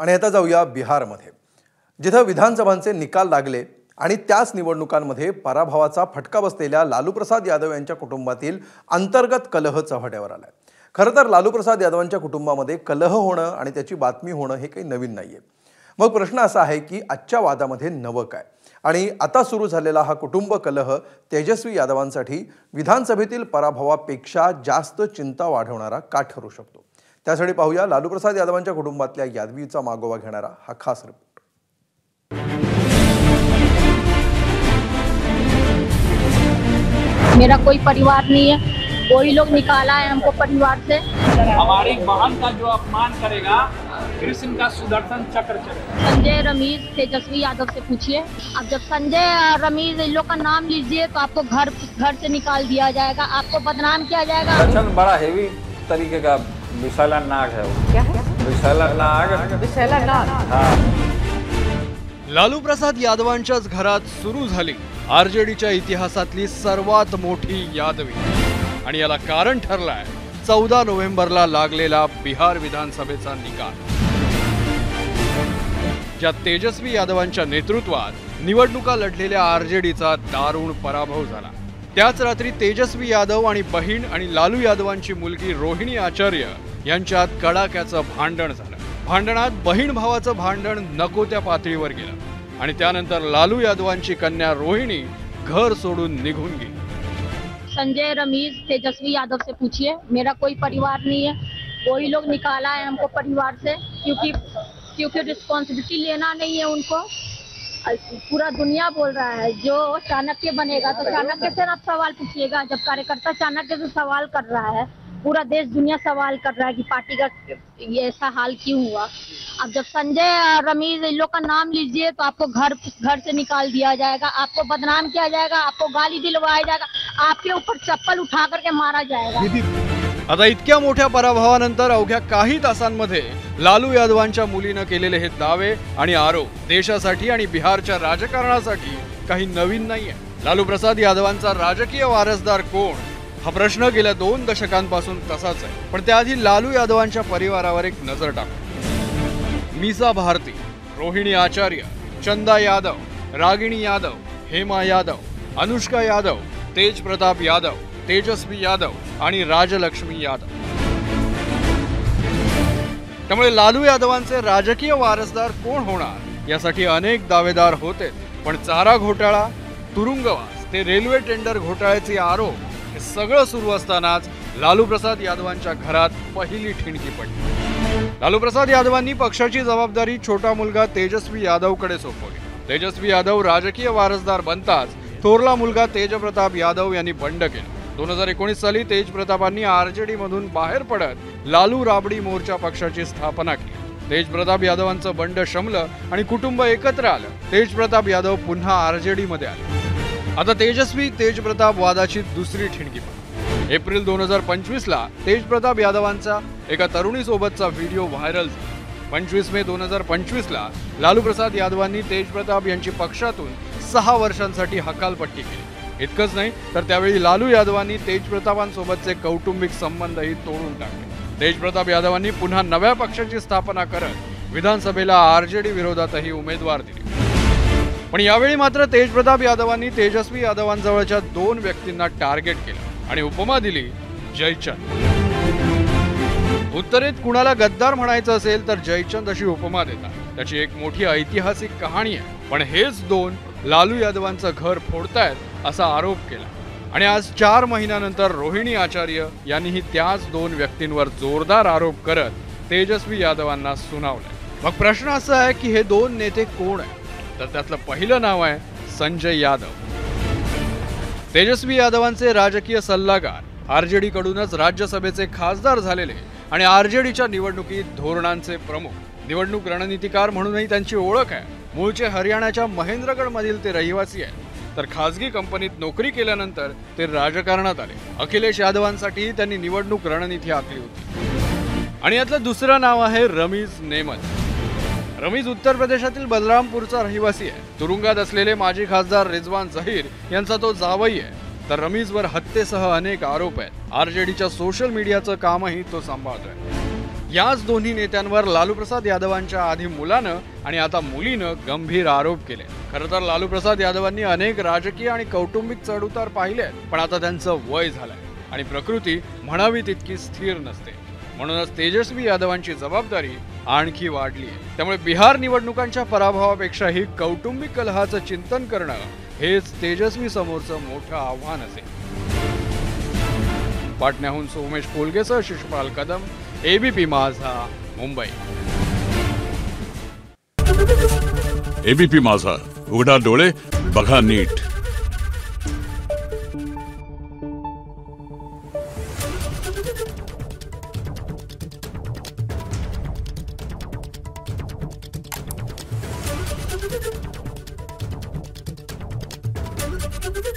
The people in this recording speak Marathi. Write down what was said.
आणि आता जाऊया बिहारमध्ये, जिथे विधानसभांचे निकाल लागले आणि त्याच निवडणुकांमध्ये पराभवाचा फटका बसलेल्या लालू प्रसाद यादव यांच्या कुटुंबातील अंतर्गत कलह चव्हाट्यावर आलाय। खरं तर लालू प्रसाद यादवांच्या कुटुंबामध्ये कलह होणं आणि त्याची बातमी होणं हे काही नवीन नाहीये। मग प्रश्न असा आहे की आजच्या वादामध्ये नवं काय आणि आता सुरू झालेला हा कुटुंब कलह तेजस्वी यादवांसाठी विधानसभेतील पराभवापेक्षा जास्त चिंता वाढवणारा का ठरू शकतो। त्यासाठी पाहूया लालू प्रसाद यादवांच्या कुटुंबातल्या यादवीचा मागोवा घेणारा हा खास रिपोर्ट। मेरा कोई परिवार नहीं है, कोई लोग निकाला है हमको परिवार से। हमारी बहन का जो अपमान करेगा कृष्ण का सुदर्शन चक्र चलेगा। संजय रमीज तेजस्वी यादव से पूछिए। अब जब संजय रमीज इन लोग का नाम लीजिए तो आपको घर से निकाल दिया जाएगा, आपको बदनाम किया जाएगा। लक्षण बड़ा हेवी तरीके का विषैला नाग है वो। क्या है? विषैला नाग। विषैला नाग। हाँ। लालू प्रसाद यादवांच्याच घरात सुरू झाली आरजेडीच्या इतिहासातली सर्वात मोठी यादवी आणि याला कारण ठरलाय 14 नोव्हेंबरला लागलेला बिहार विधानसभेचा निकाल, ज्यात तेजस्वी यादवांच्या नेतृत्वात निवडणुका लढलेल्या आरजेडीचा दारुण पराभव झाला। त्याच रात्री तेजस्वी यादव आणि बहीण आणि लालू यादवांची मुलगी रोहिणी आचार्य यांच्यात कडाक्याचं भांडण झालं। भांडणात बहीण भावाचं भांडण नको त्या पातळीवर गेलं आणि त्यानंतर लालू यादवांची कन्या रोहिणी घर सोडून निघून गेली। संजय रमीज तेजस्वी यादव से पूछिए। मेरा कोई परिवार नहीं है, कोई लोग निकाला है हमको परिवार से, क्योंकि रिस्पॉन्सिबिलिटी लेना नहीं है उनको। पूरा दुनिया बोल रहा है जो चाणक्य बनेगा तो चाणक्य से आप सवाल पूछिएगा। जब कार्यकर्ता चाणक्य से सवाल कर रहा है, पूरा देश दुनिया सवाल कर रहा है कि पार्टी का ये ऐसा हाल क्यों हुआ। अब जब संजय रमीज इन लोग का नाम लीजिए तो आपको घर से निकाल दिया जाएगा, आपको बदनाम किया जाएगा, आपको गाली दिलवाया जाएगा, आपके ऊपर चप्पल उठा करके मारा जाएगा। आता इतक्या मोठ्या पराभवानंतर अवघ्या काही तासांमध्ये लालू यादवांच्या मुलीनं केलेले हे दावे आणि आरोप देशासाठी आणि बिहारच्या राजकारणासाठी काही नवीन नाहीये। लालू प्रसाद यादवांचा राजकीय वारसदार कोण हा प्रश्न गेल्या 2 दशकांपासून तसाच आहे। पण त्याआधी लालू यादवांच्या परिवारावर एक नजर टाकू। मीसा भारती, रोहिणी आचार्य, चंदा यादव, रागिणी यादव, हेमा यादव, अनुष्का यादव, तेज प्रताप यादव, तेजस्वी यादव आणि राजलक्ष्मी यादव। त्यामुळे लालू यादवांचे राजकीय वारसदार कोण होणार यासाठी अनेक दावेदार होते, पण चारा घोटाळा, तुरुंगवास ते रेल्वे टेंडर घोटाळ्याचे आरोप हे सगळं सुरू असतानाच लालू प्रसाद यादवांच्या घरात पहिली ठिणगी पडली। लालू प्रसाद यादवांनी पक्षाची जबाबदारी छोटा मुलगा तेजस्वी यादवकडे सोपवली। तेजस्वी यादव राजकीय वारसदार बनताच थोरला मुलगा तेजप्रताप यादव यांनी बंड केलं। 2019 साली तेजप्रतापांनी आरजेडी मधून बाहेर पडत लालू राबडी मोर्चा पक्षाची स्थापना केली। तेजप्रताप यादवांचं बंड शमलं आणि कुटुंब एकत्र आलं। तेजप्रताप यादव पुन्हा आरजेडी मध्ये आले। आता तेजस्वी तेजप्रताप वादाची दुसरी ठिणगी पडली। एप्रिल 2025 ला तेजप्रताप यादवांचा एका तरुणीसोबतचा व्हिडिओ व्हायरल झाला। 25 मे 2025 ला लालू प्रसाद यादवांनी तेजप्रताप यांची पक्षातून 6 वर्षांसाठी हकालपट्टी केली। इतकंच नाही तर त्यावेळी लालू यादवांनी तेजप्रतापांसोबतचे कौटुंबिक संबंधही तोडून टाकले। तेजप्रताप यादवांनी पुन्हा नव्या पक्षाची स्थापना करत विधानसभेला आरजेडी विरोधातही उमेदवार दिले। पण यावेळी मात्र तेजप्रताप यादवांनी तेजस्वी यादवांजवळच्या 2 व्यक्तींना टार्गेट केलं आणि उपमा दिली जयचंद। उत्तरेत कुणाला गद्दार म्हणायचं असेल तर जयचंद अशी उपमा देतात। त्याची एक मोठी ऐतिहासिक कहाणी आहे। पण हेच 2 लालू यादवांचं घर फोडतायत असा आरोप केला आणि आज 4 महिन्यानंतर रोहिणी आचार्य यांनीही त्याच 2 व्यक्तींवर जोरदार आरोप करत तेजस्वी यादवांना सुनावलंय। मग प्रश्न असा आहे की हे 2 नेते कोण आहेत? तर त्यातलं पहिलं नाव आहे संजय यादव। तेजस्वी यादवांचे राजकीय सल्लागार, आरजेडी कडूनच राज्यसभेचे खासदार झालेले आणि आरजेडीच्या निवडणुकीत धोरणांचे प्रमुख, निवडणूक रणनीतिकार म्हणूनही त्यांची ओळख आहे। मूळचे हरियाणाच्या महेंद्रगड मधील ते रहिवासी आहेत, तर खासगी कंपनीत नोकरी केल्यानंतर ते राजकारणात आले। अखिलेश यादवांसाठी त्यांनी निवडणूक रणनीती आखली होती। आणि यातलं दुसरं नाव आहे रमीज नेमत। रमीज उत्तर प्रदेशातील बलरामपूरचा रहिवासी आहे। तुरुंगात असलेले माजी खासदार रिजवान झहीर यांचा तो जावई आहे। तर रमीजवर हत्येसह अनेक आरोप आहेत। आरजेडीच्या सोशल मीडियाचं कामही तो सांभाळतोय। याच दोन्ही नेत्यांवर लालू प्रसाद यादवांच्या आधी मुलानं आणि आता मुलीनं गंभीर आरोप केले। खरं तर लालू प्रसाद यादवांनी अनेक राजकीय आणि कौटुंबिक चढउतार पाहिले, पण आता त्यांचं वय झालंय आणि प्रकृती म्हणावी तितकी स्थिर नसते। म्हणूनच तेजस्वी यादवांची जबाबदारी आणखी वाढली आहे। त्यामुळे बिहार निवडणुकांच्या पराभवापेक्षाही कौटुंबिक कलहाचं चिंतन करणं हेच तेजस्वी समोरचं मोठं आव्हान असेल। पाटण्याहून सोमेश कोलगेसह शिशुपाल कदम, एबीपी माझा, मुंबई। एबीपी माझा, उघडा डोळे बघा नीट। Thank you.